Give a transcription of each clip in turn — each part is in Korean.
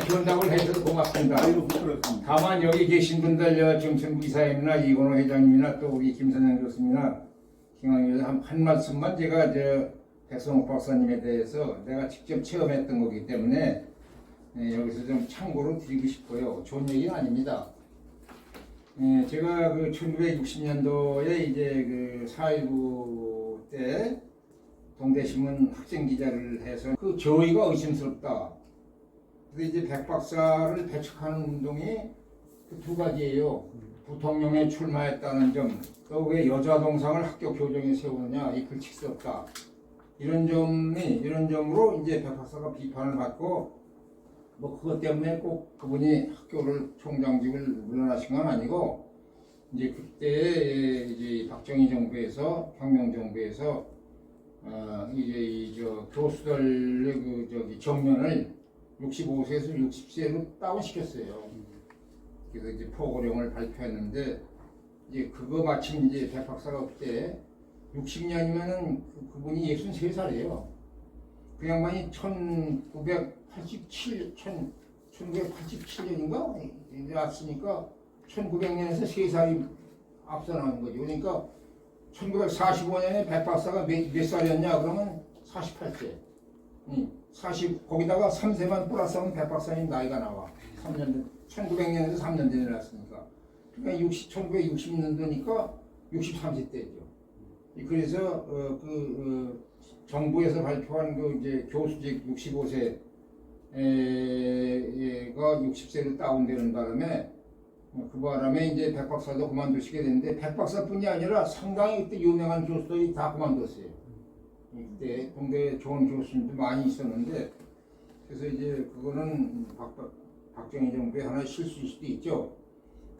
견답을 해주셔서 고맙습니다. 아이고 그렇습니다. 다만 여기 계신 분들, 정천부 이사님이나 이건호 회장님이나 또 우리 김선영 교수님이나 김학의 한 말씀만 제가 백성욱 박사님에 대해서 내가 직접 체험했던 거기 때문에 여기서 좀 참고로 드리고 싶고요. 좋은 얘기는 아닙니다. 제가 그 1960년도에 이제 그 4.19 때 동대신문 학생 기자를 해서 그 저희가 의심스럽다. 근데 이제 백 박사를 배척하는 운동이 그 두 가지예요. 부통령에 출마했다는 점, 또 왜 여자 동상을 학교 교정에 세우느냐, 이 불칙스럽다. 이런 점으로 이제 백 박사가 비판을 받고, 뭐 그것 때문에 꼭 그분이 학교를 총장직을 물러나신 건 아니고, 이제 그때 이제 박정희 정부에서 혁명 정부에서 이제 교수들의 정년을 65세에서 60세로 다운시켰어요. 그래서 이제 포고령을 발표했는데 이제 그거 마침 이제 백 박사가 그때 60년이면은 그분이 63살이에요. 그 양반이 1987년인가 이제 왔으니까 1900년에서 3살이 앞서 나온 거죠. 그러니까 1945년에 백 박사가 몇 살이었냐 그러면 48세. 거기다가 3세만 플러스하면 백 박사님 나이가 나와. 1900년에서 3년 전에 났으니까. 그러니까 1960년도니까 63세 때죠. 그래서 정부에서 발표한 그 이제 교수직 65세가 60세로 다운되는 바람에 그 바람에 이제 백 박사도 그만두시게 됐는데 백 박사뿐이 아니라 상당히 그때 유명한 교수들이 다 그만뒀어요. 그때 공대 좋은 교수님도 많이 있었는데 그래서 이제 그거는 박정희 정부의 하나의 실수일 수도 있죠.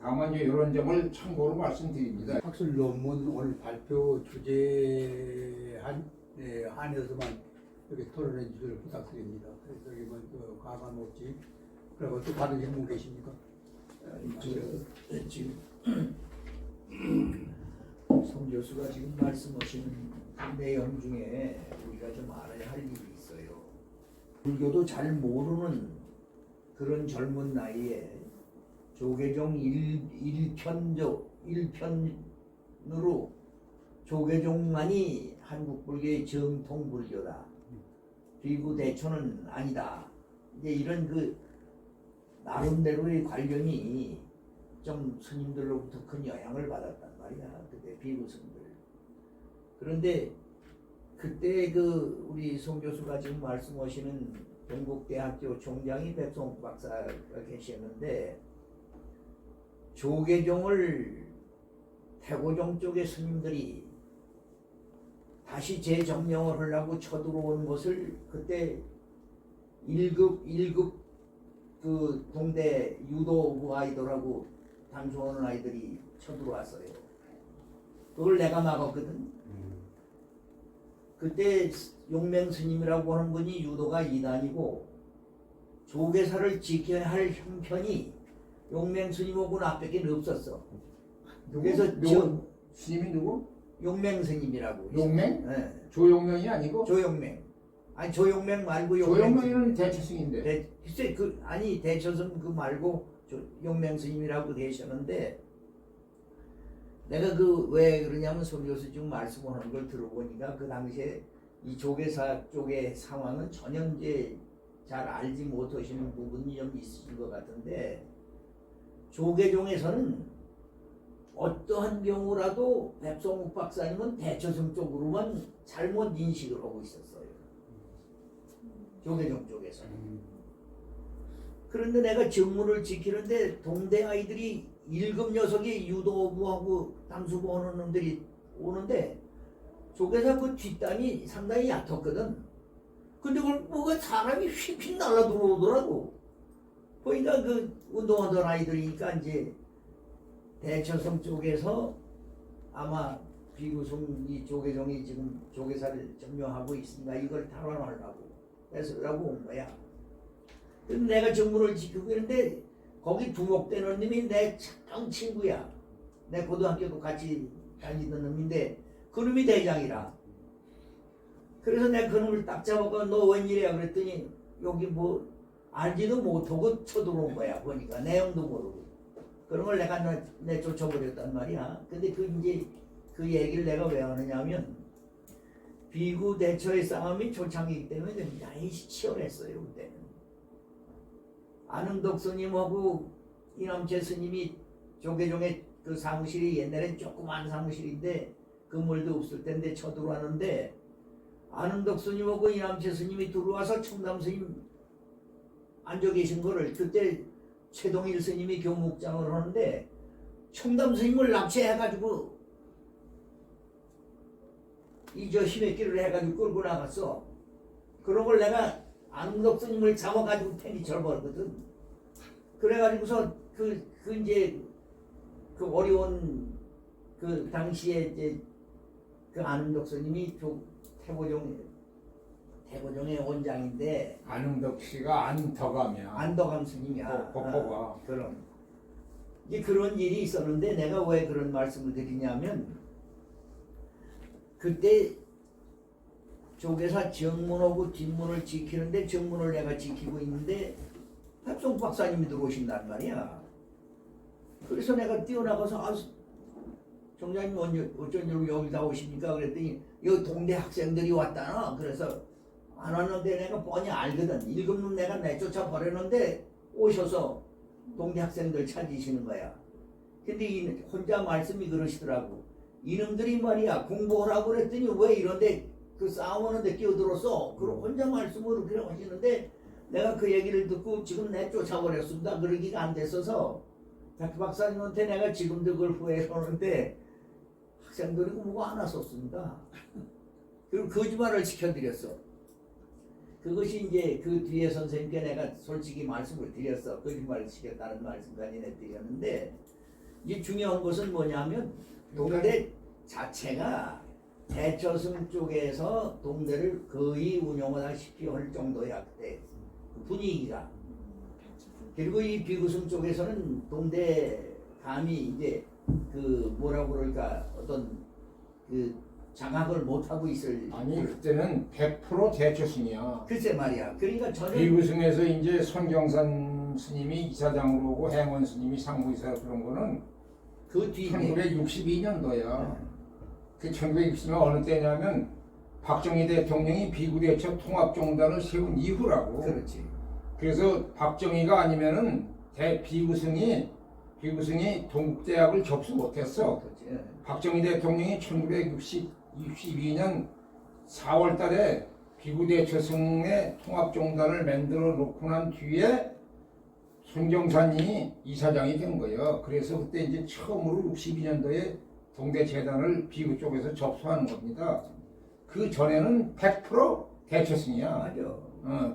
다만 이런 점을 참고로 말씀드립니다. 학술 논문 오늘 발표 주제 한해서만 이렇게 토론해 주시길 부탁드립니다. 그래서 이번 그 과반 모집 그리고 또 다른 질문 계십니까? 지금 송 교수가 지금 말씀하시는 그 내용 중에 우리가 좀 알아야 할 일이 있어요. 불교도 잘 모르는 그런 젊은 나이에 조계종 일편으로 조계종만이 한국 불교의 정통 불교다. 비구 대초는 아니다. 이제 이런 그 나름대로의 관념이 좀 스님들로부터 큰 영향을 받았단 말이야. 그때 비구스님들. 그런데 그때 그 우리 송 교수가 지금 말씀하시는 동국대학교 총장이 백성욱 박사가 계셨는데 조계종을 태고종 쪽의 스님들이 다시 재점령을 하려고 쳐들어온 것을 그때 1급 그 동대 유도부 아이들하고 단수하는 아이들이 쳐들어왔어요. 그걸 내가 막았거든. 그때 용맹 스님이라고 하는 분이 유도가 2단이고 조계사를 지켜야 할 형편이 용맹 스님하고 나밖에 없었어. 그래서 스님이 누구? 용맹 스님이라고. 용맹? 네. 조용맹이 아니고? 조용맹. 아니 조용맹 말고 조용맹이는 대처승인데. 글쎄 아니 대처승 그 말고 용맹 스님이라고 되셨는데 내가 그 왜 그러냐면 송 교수 지금 말씀하는 걸 들어보니까 그 당시에 이 조계사 쪽의 상황은 전혀 이제 잘 알지 못하시는 부분이 좀 있으신 것 같은데 조계종에서는 어떠한 경우라도 백성욱 박사님은 대처승 쪽으로만 잘못 인식을 하고 있었어요. 조계종 쪽에서. 그런데 내가 정문을 지키는데 동대 아이들이 1급 녀석이 유도부하고 담수부 오는 놈들이 오는데 조계사 그 뒷단이 상당히 얕았거든. 근데 그걸 뭐가 사람이 휙휙 날라 들어오더라고. 그러니까 그 운동하던 아이들이니까 이제 대처성 쪽에서 아마 비구성 이 조계종이 지금 조계사를 점령하고 있으니까 이걸 탈환하려고 해서라고 온 거야. 근데 내가 정문을 지키고 있는데 거기 두목되는 놈이 내 착한 친구야. 내 고등학교도 같이 다니던 놈인데 그 놈이 대장이라. 그래서 내가 그 놈을 딱 잡아가 너 웬일이야 그랬더니 여기 뭐 알지도 못하고 쳐들어온 거야. 보니까 내용도 모르고 그런 걸 내가 내쫓아버렸단 말이야. 근데 그 이제 그 얘기를 내가 왜 하느냐면 비구 대처의 싸움이 초창기이기 때문에 굉장히 치열했어요. 그때는 안흥덕 스님하고 이남채 스님이 조계종의 그 사무실이 옛날엔 조그만 사무실인데 건물도 없을 텐데 쳐들어왔는데 안흥덕 스님하고 이남채 스님이 들어와서 청담 스님 앉아 계신 거를 그때 최동일 스님이 교목장을 하는데 청담 스님을 납치해가지고 이 저 힘의길을 해가지고 끌고 나갔어. 그런 걸 내가 안흥덕 스님을 잡아가지고 팽이 절버렸거든. 그래가지고서 그 이제 그 어려운 그 당시에 이제 그 안흥덕 스님이 태고종의 원장인데 안흥덕 씨가 안덕암이야. 안덕암 스님이야. 법보가. 그럼 이제 그런 일이 있었는데 내가 왜 그런 말씀을 드리냐면 그때 조계사 정문하고 뒷문을 지키는데 정문을 내가 지키고 있는데 합송 박사님이 들어오신단 말이야. 그래서 내가 뛰어나가서 정장님 어쩐 일로 여기 다 오십니까? 그랬더니 여기 동대 학생들이 왔다나. 그래서 안 왔는데 내가 뻔히 알거든. 1급는 내가 내쫓아 버렸는데 오셔서 동대 학생들 찾으시는 거야. 근데 혼자 말씀이 그러시더라고. 이놈들이 말이야 공부하라고 그랬더니 왜 이런데 그 싸움하는데 끼어들었어. 그럼 혼자 말씀을 그렇게 하시는데 내가 그 얘기를 듣고 지금 내쫓아버렸습니다. 그러기가 안 됐어서 박 박사님한테 내가 지금도 그걸 후회하는데 학생들이 공부가 안 왔었습니다. 그리고 거짓말을 시켜드렸어. 그것이 이제 그 뒤에 선생님께 내가 솔직히 말씀을 드렸어. 거짓말을 시켰다는 말씀까지 내드렸는데 이제 중요한 것은 뭐냐면 동대 자체가 대처승 쪽에서 동대를 거의 운영하다시피 할 정도야 그때 분위기가. 그리고 이 비구승 쪽에서는 동대 감히 이제 그 뭐라고 그럴까 어떤 그 장악을 못 하고 있을. 아니 그때는 100% 대처승이야. 글쎄 말이야. 그러니까 저는 비구승에서 이제 손경산 스님이 이사장으로 오고 행원 스님이 상무이사 그런 거는 그 뒤에 1962년도야. 그 1960년 어느 때냐면 박정희 대통령이 비구대처 통합종단을 세운 이후라고. 그렇지. 그래서 박정희가 아니면은 비구승이 동국대학을 접수 못했어. 그렇지. 박정희 대통령이 1962년 4월 달에 비구대처승의 통합종단을 만들어 놓고 난 뒤에 손경산이 이사장이 된 거예요. 그래서 그때 이제 처음으로 62년도에 동대재단을 비구 쪽에서 접수하는 겁니다. 그 전에는 100% 대처승이야. 맞아.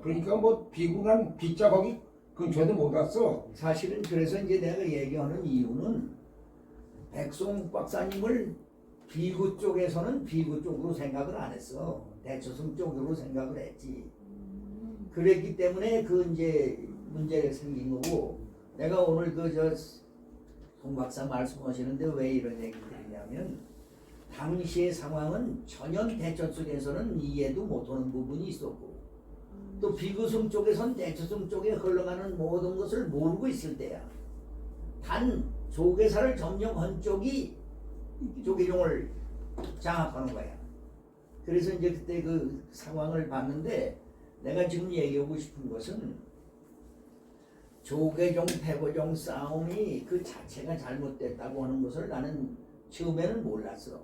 그러니까 뭐 비구는 빗자 거기 근처도 못 왔어. 사실은 그래서 이제 내가 얘기하는 이유는 백송 박사님을 비구 쪽에서는 비구 쪽으로 생각을 안 했어. 대처승 쪽으로 생각을 했지. 그랬기 때문에 그 이제 문제가 생긴 거고 내가 오늘 송 박사 말씀하시는데 왜 이런 얘기를 드리냐면 당시의 상황은 전혀 대처승에서는 이해도 못하는 부분이 있었고 또 비구승 쪽에선 대처승 쪽에 흘러가는 모든 것을 모르고 있을 때야. 단 조계사를 점령한 쪽이 조계종을 장악하는 거야. 그래서 이제 그때 그 상황을 봤는데 내가 지금 얘기하고 싶은 것은 조계종 패고종 싸움이 그 자체가 잘못됐다고 하는 것을 나는 처음에는 몰랐어.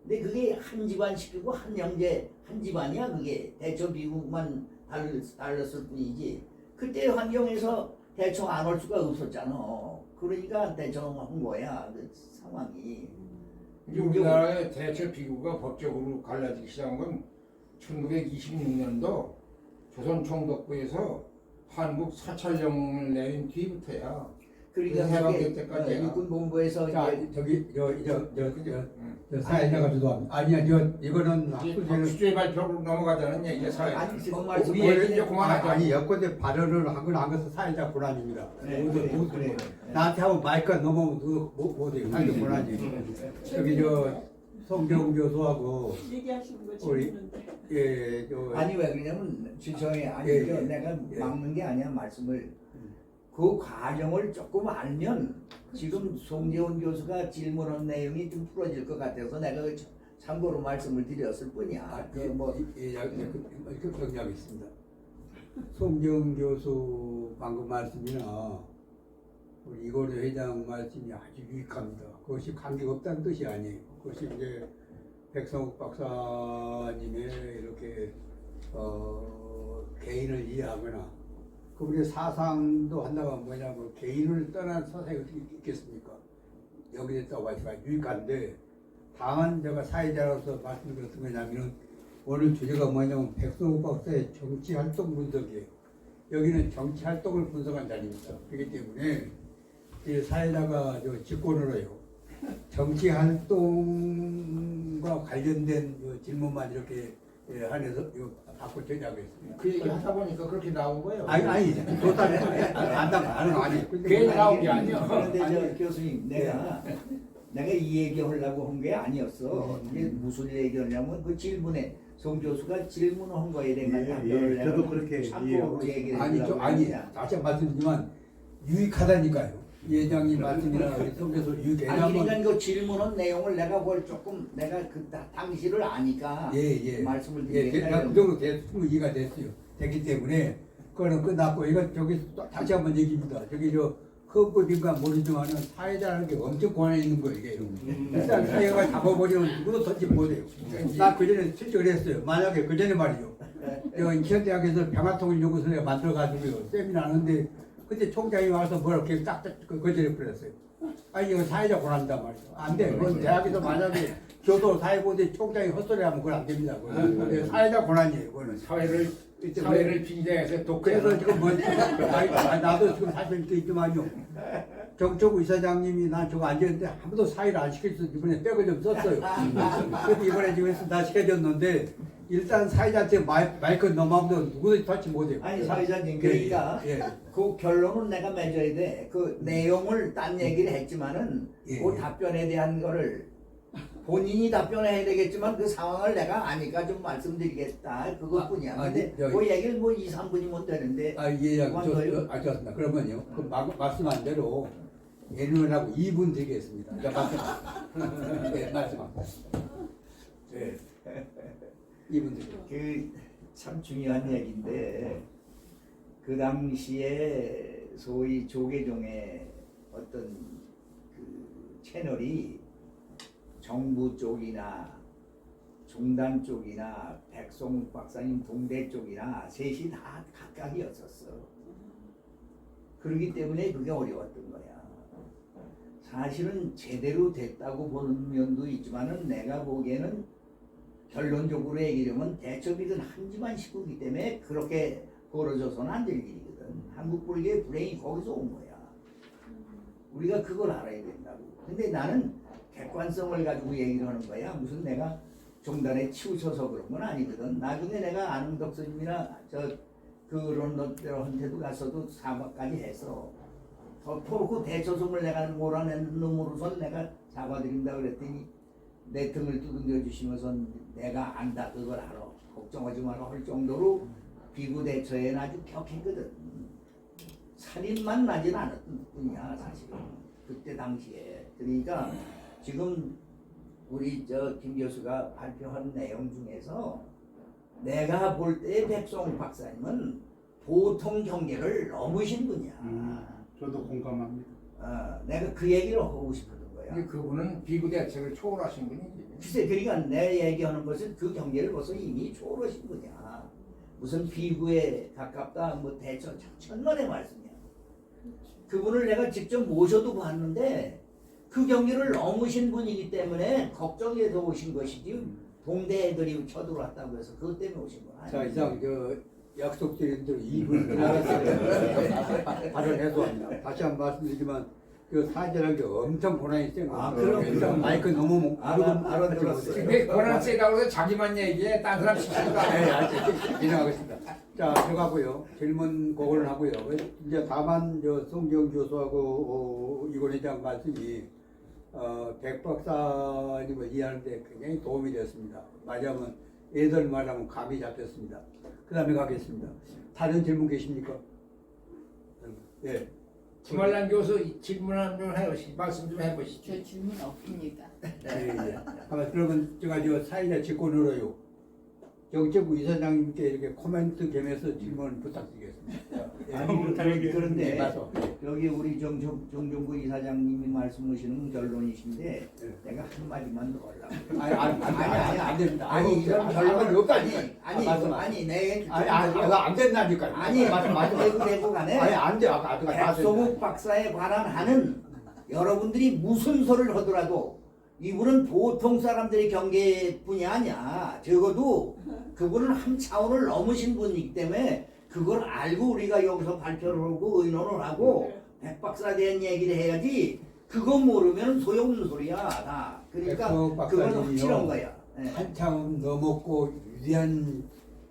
근데 그게 한 집안 시키고 한 형제 한 집안이야. 그게 대처 비국만 달랐을 뿐이지 그때 환경에서 대처 안 할 수가 없었잖아. 그러니까 대처한 거야 그 상황이. 이제 우리나라의 대처 비구가 법적으로 갈라지기 시작한 건 1926년도 조선 총독부에서 한국 사찰령을 내린 뒤부터야. 그러니까 해방될 때까지야. 육군 본부에서 자 이제 저기 저 사회자가 주도 아니야 이거는 수주의 발표로 넘어가자는 얘기야. 사회. 아니 지금 말씀 이제 그만하자. 아니 여권대 발언을 하고 난 것은 사회자 권한입니다. 그래. 나한테 하면 마이크가 넘어오면 못해. 사회자 권한이. 저기 송경 교수하고 얘기하시는 거 우리- 재밌는데. 예, 아니 왜 그러냐면 지성이 아니 예, 저 예. 내가 예. 막는 게 아니야 말씀을 그 과정을 조금 알면 지금 송재훈 교수가 질문한 내용이 좀 풀어질 것 같아서 내가 그 참고로 말씀을 드렸을 뿐이야. 그뭐 그 정리하겠습니다. 송경 교수 방금 말씀이나 우리 이거래 회장 말씀이 아주 유익합니다. 그것이 관계가 없다는 뜻이 아니에요. 그것이 이제 백성욱 박사님의 이렇게 개인을 이해하거나 그분의 사상도 한다고 하면 뭐냐면 개인을 떠난 사상이 어떻게 있겠습니까? 여기에 떠가지고 유익한데 다만 제가 사회자로서 말씀드렸던 거냐면은 오늘 주제가 뭐냐면 백성욱 박사의 정치활동 분석이에요. 여기는 정치활동을 분석한 자리입니다. 그렇기 때문에 이 사회자가 직권으로 해요. 정치활동과 관련된 질문만 이렇게 한해서 받고 전하겠습니다. 그 얘기 하다 보니까 그렇게 나온 거예요. 아니, 그것도 아니. 괜히 나온 게 아니야. 그런데 저 아니, 교수님 내가 이 얘기하려고 한 게 아니었어. 이게 무슨 얘기냐면 그 질문에 송 교수가 질문한 거에 대한 답변을 내가 저도 그렇게 참고로 얘기를 아니, 다시 한 번 말씀드리지만 유익하다니까요. 예장님 말씀이나 우리 송 교수 유익해. 아니 그러니까 그 질문한 내용을 내가 그걸 조금 내가 그 당시를 아니까 말씀을 드리겠다. 그 정도 충분히 이해가 됐기 때문에 그거는 끝났고 이건 저기 또 다시 한번 얘기입니다. 저기 헌법인가 모르지만은 사회자라는 게 엄청 권한이 있는 거예요. 이게 일단 사회가 잡아버리면 누구도 던지 못해요. 나 그 전에 실적을 했어요. 만약에 그 전에 말이죠. 인천대학에서 평화통일연구소에 만들어가지고요 세미나 하는데 그때 총장이 와서 뭘 이렇게 딱딱 거절해 버렸어요. 아니 이거 사회자 권한단 말이죠. 안 돼. 그건 대학에서 만약에 교도 사회보대 총장이 헛소리하면 그건 안 됩니다. 그건 사회자 권한이에요. 그거는 사회를 빙자해서 그래서 지금 나도 지금 사실 이렇게 있지만요. 정초구 이사장님이 난 저거 앉았는데 아무도 사의를 안 시켜줘서 이번에 백을 좀 썼어요. 그래서 이번에 지금 해서 다 시켜줬는데 일단 사회자한테 마이크 넘어가면 누구도 터치 못해요. 아니 사회자님 그러니까 그 결론은 내가 맺어야 돼. 그 내용을 딴 얘기를 했지만은 그 답변에 대한 거를 본인이 답변해야 되겠지만 그 상황을 내가 아니까 좀 말씀드리겠다 그것뿐이야. 근데 그 얘기를 뭐 2, 3분이면 되는데 알겠습니다. 그러면요 그 말씀한 대로 예능하고 2분 드리겠습니다. 말씀합니다. 네. 2분 드리겠습니다. 그 참 중요한 얘기인데 그 당시에 소위 조계종의 어떤 그 채널이 정부 쪽이나 종단 쪽이나 백송욱 박사님 동대 쪽이나 셋이 다 각각이었었어. 그렇기 때문에 그게 어려웠던 거야. 사실은 제대로 됐다고 보는 면도 있지만은 내가 보기에는 결론적으로 얘기하면 대첩이든 한지만 식구이기 때문에 그렇게 벌어져서는 안 될 일이거든. 한국 불교의 불행이 거기서 온 거야. 우리가 그걸 알아야 된다고. 근데 나는 객관성을 가지고 얘기를 하는 거야. 무슨 내가 종단에 치우쳐서 그런 건 아니거든. 나중에 내가 안흥덕 스님이나 그런 놈들한테도 가서도 사과까지 해서 더 대처송을 내가 몰아낸 놈으로선 내가 사과드린다 그랬더니 내 등을 두들겨 주시면서 내가 안다 그걸 알아. 걱정하지 마라 할 정도로 비구 대처에는 아주 격했거든. 살인만 나진 않았던 뿐이야 사실은. 그때 당시에. 그러니까 지금 우리 김 교수가 발표한 내용 중에서 내가 볼 때 백송욱 박사님은 보통 경계를 넘으신 분이야. 저도 공감합니다. 내가 그 얘기를 하고 싶었던 거야. 근데 그분은 비구 대책을 초월하신 분이지. 글쎄, 그러니까 내 얘기하는 것은 그 경계를 벌써 이미 초월하신 분이야. 무슨 비구에 가깝다, 뭐 대처 천만의 말씀이야. 그분을 내가 직접 모셔도 봤는데 그 경계를 넘으신 분이기 때문에 걱정해서 오신 것이지 동대 애들이 쳐들어왔다고 해서 그것 때문에 오신 건 아니에요. 자 이상 약속드린 대로 2분 지나갔어요. 발언해소합니다. 다시 한 번 말씀드리지만 그 사회자라는 게 엄청 고난이 센 거예요. 그럼. 마이크 너무 알아들었어요. 근데 권한 세다고 해서 자기만 얘기해. 딴 사람 시키지도 않아요. 진행하겠습니다. 자, 들어가고요. 질문 그거는 하고요. 이제 다만 송경 교수하고 이권 회장 말씀이 백 박사님을 이해하는데 굉장히 도움이 되었습니다. 말하자면 애들 말하면 감이 잡혔습니다. 그 다음에 가겠습니다. 다른 질문 계십니까? 예. 김환란 교수 질문 한번 해요. 말씀 좀 해보시죠. 저 질문 없습니다. 예, 예. 그러면 제가 저 사회자 직권으로요. 정책부 이사장님께 이렇게 코멘트 겸해서 질문 부탁드리겠습니다. 예. 아니 그런데 맞아. 여기 우리 정종구 이사장님이 말씀하시는 결론이신데 내가 한 마디만 더 하려고. 아니 안 됩니다. 아니 이런 결론을 여기까지. 아니 내 안 된다니까요. 아니 맞아. 내고 간에 아니 안 돼. 아까 백성욱 박사에 관한 하는 여러분들이 무슨 소리를 하더라도 이분은 보통 사람들의 경계뿐이 아니야. 적어도 그분은 한 차원을 넘으신 분이기 때문에 그걸 알고 우리가 여기서 발표를 하고 의논을 하고 백 박사에 대한 얘기를 해야지. 그거 모르면 소용없는 소리야 다. 그러니까 백성욱 그건 박사님이요. 확실한 거야. 예. 한참 넘었고 위대한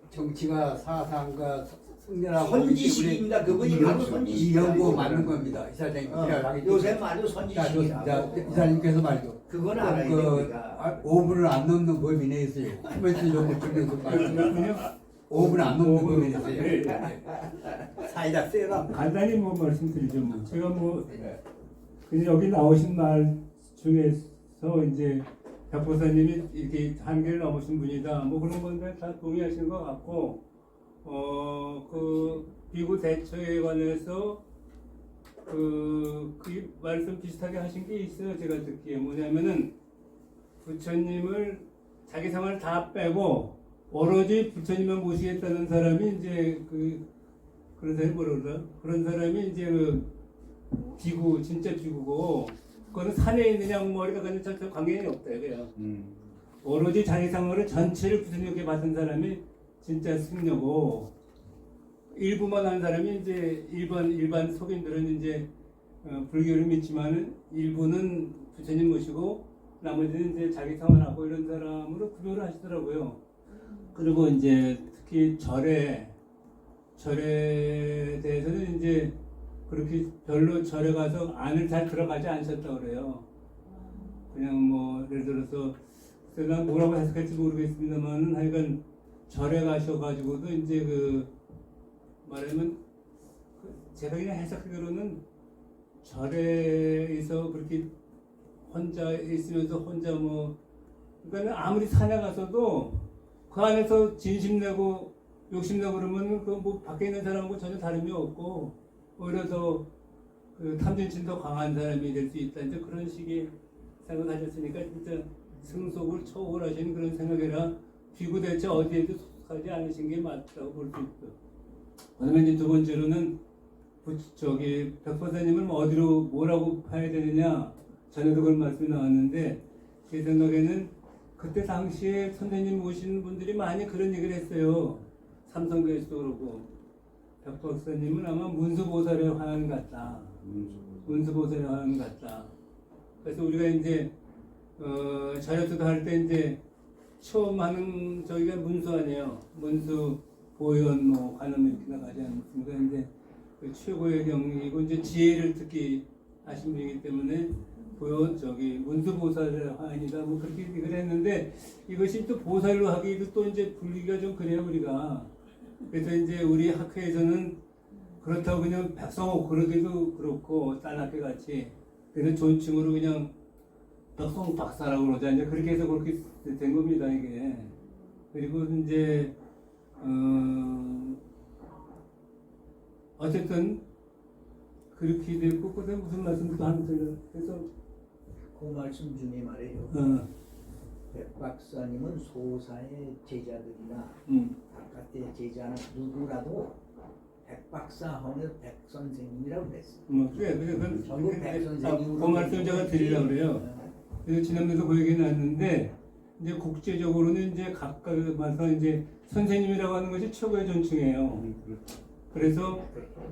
정치가 사상과 승리라고 선지식입니다. 그분이 바로 이 선지식이야. 연구 맞는 겁니다. 이사장님 요새 말도 선지식이라고. 이사님께서 말이죠. 그건 알아야 돼 우리가. 5분을 안 넘는 범위 내에 있어요. 코멘트 연구 중에서 말이죠. 5분 안 넘는 범위 내에 있어요. 사이다 세라. 간단히 뭐 말씀드리죠. 뭐 제가 뭐 그냥 여기 나오신 말 중에서 이제 박보사님이 이렇게 한계를 넘으신 분이다. 뭐 그런 건데 다 동의하시는 것 같고, 그 비구 대처에 관해서 그 말씀 비슷하게 하신 게 있어요. 제가 듣기에 뭐냐면은 부처님을 자기 생활 다 빼고 오로지 부처님만 모시겠다는 사람이 이제 그런 사람이 뭐라 그러나? 그런 사람이 이제 비구, 진짜 비구고, 그거는 산에 있는 양머리가 그냥 전 관계가 없다 이거야. 오로지 자기 생활을 전체를 부처님께 받은 사람이 진짜 승려고, 일부만 한 사람이 이제 일반 속인들은 이제 불교를 믿지만은 일부는 부처님 모시고 나머지는 이제 자기 생활하고 이런 사람으로 구별을 하시더라고요. 그리고 이제 특히 절에 대해서는 이제 그렇게 별로 절에 가서 안을 잘 들어가지 않으셨다고 그래요. 그냥 뭐 예를 들어서 난 뭐라고 해석할지 모르겠습니다만은 하여간 절에 가셔가지고도 이제 말하면 제가 그냥 해석하기로는 절에서 그렇게 혼자 있으면서 혼자 그러니까 아무리 산에 가서도 그 안에서 진심 내고 욕심 내고 그러면 밖에 있는 사람하고 전혀 다름이 없고 오히려 더 탐진심 더 강한 사람이 될 수 있다. 이제 그런 식의 생각을 하셨으니까 진짜 승속을 초월하시는 그런 생각이라 비구 대체 어디에도 속하지 않으신 게 맞다고 볼 수 있고. 그다음에 이제 두 번째로는 백보사님을 어디로 뭐라고 봐야 되느냐. 전에도 그런 말씀이 나왔는데 제 생각에는 그때 당시에 선생님 모시는 분들이 많이 그런 얘기를 했어요. 삼성교회에서도 그러고 백 박사님은 아마 문수보살의 화환 같다. 문수보살의 화환 같다. 그래서 우리가 이제 자료투도 할 때 이제 처음 하는 저희가 문수 아니에요. 문수 보현 관음 이렇게 나가지 않습니까? 이제 그 최고의 경이고 이제 지혜를 특히 하신 분이기 때문에 문수보살의 화환이다 뭐 그렇게 얘기를 했는데 이것이 또 보살로 하기도 또 이제 분리가 좀 그래요 우리가. 그래서 이제 우리 학회에서는 그렇다고 그냥 백성옥 그러기도 그렇고 딴 학회 같이 그래서 존칭으로 그냥 백성옥 박사라고 그러자 이제 그렇게 해서 그렇게 된 겁니다 이게. 그리고 이제 어쨌든 그렇게 됐고 그다음에 무슨 말씀도 하면서 그래서 그 말씀 중에 말이에요. 백 박사님은 소사의 제자들이나 바깥의 제자나 누구라도 백 박사 하면 백 선생님이라고 그랬어. 그래 전부 백 선생님으로. 그 말씀 제가 드리려고 그래요. 그래서 지난번에도 그 얘기 나왔는데 이제 국제적으로는 이제 각각 와서 이제 선생님이라고 하는 것이 최고의 존칭이에요. 그래서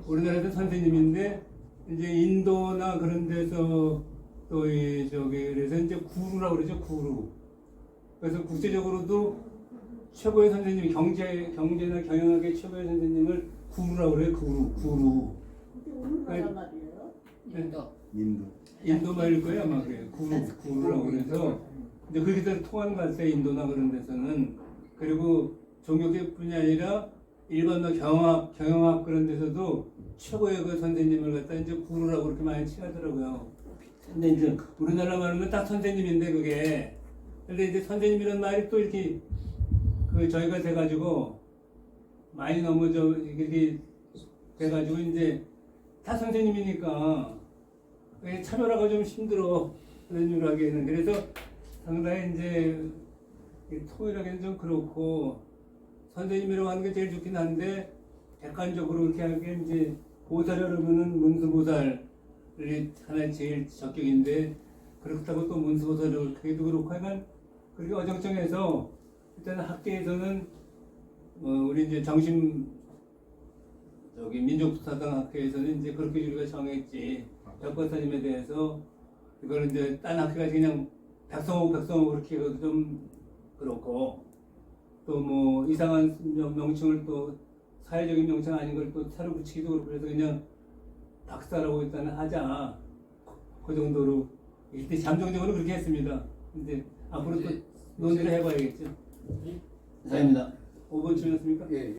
우리나라에서 선생님인데 이제 인도나 그런 데서 또 그래서 이제 구루라고 그러죠. 구루. 그래서 국제적으로도 최고의 선생님, 경제나 경영학의 최고의 선생님을 구루라고 그래요. 구루. 어느 나라 말이에요? 인도. 인도 말일 거예요 아마 그게 구루라고 그래서 이제 그렇게 통한 것 같아요 인도나 그런 데서는. 그리고 종교계뿐이 아니라 일반 경영학 그런 데서도 최고의 그 선생님을 갖다 이제 구루라고 그렇게 많이 칭하더라고요. 근데 이제 우리나라 말로는 딱 선생님인데 그게 근데 이제 선생님이라는 말이 또 이렇게 그 저희가 돼가지고 많이 너무 이렇게 돼가지고 이제 다 선생님이니까 차별화가 좀 힘들어 그런 식으로 하기에는. 그래서 상당히 이제 통일하기는 좀 그렇고 선생님이라고 하는 게 제일 좋긴 한데 객관적으로 이렇게 하기엔 이제 보살이라면은 문수보살이 하나의 제일 적격인데 그렇다고 또 문수보살을 그게도 그렇고 하면 그렇게 어정쩡해서 일단 학계에서는 우리 이제 민족사상 학회에서는 이제 그렇게 우리가 정했지. 백보사님에 대해서 이거는 이제 딴 학회가 그냥 백성호 그렇게 해도 좀 그렇고 또 뭐 이상한 명칭을 또 사회적인 명칭 아닌 걸 또 새로 붙이기도 그렇고 그래서 그냥 박사라고 일단 하자. 그 정도로 이때 잠정적으로 그렇게 했습니다. 근데 앞으로 또 논의를 해봐야겠죠. 이상입니다. 5번 주셨습니까? 예.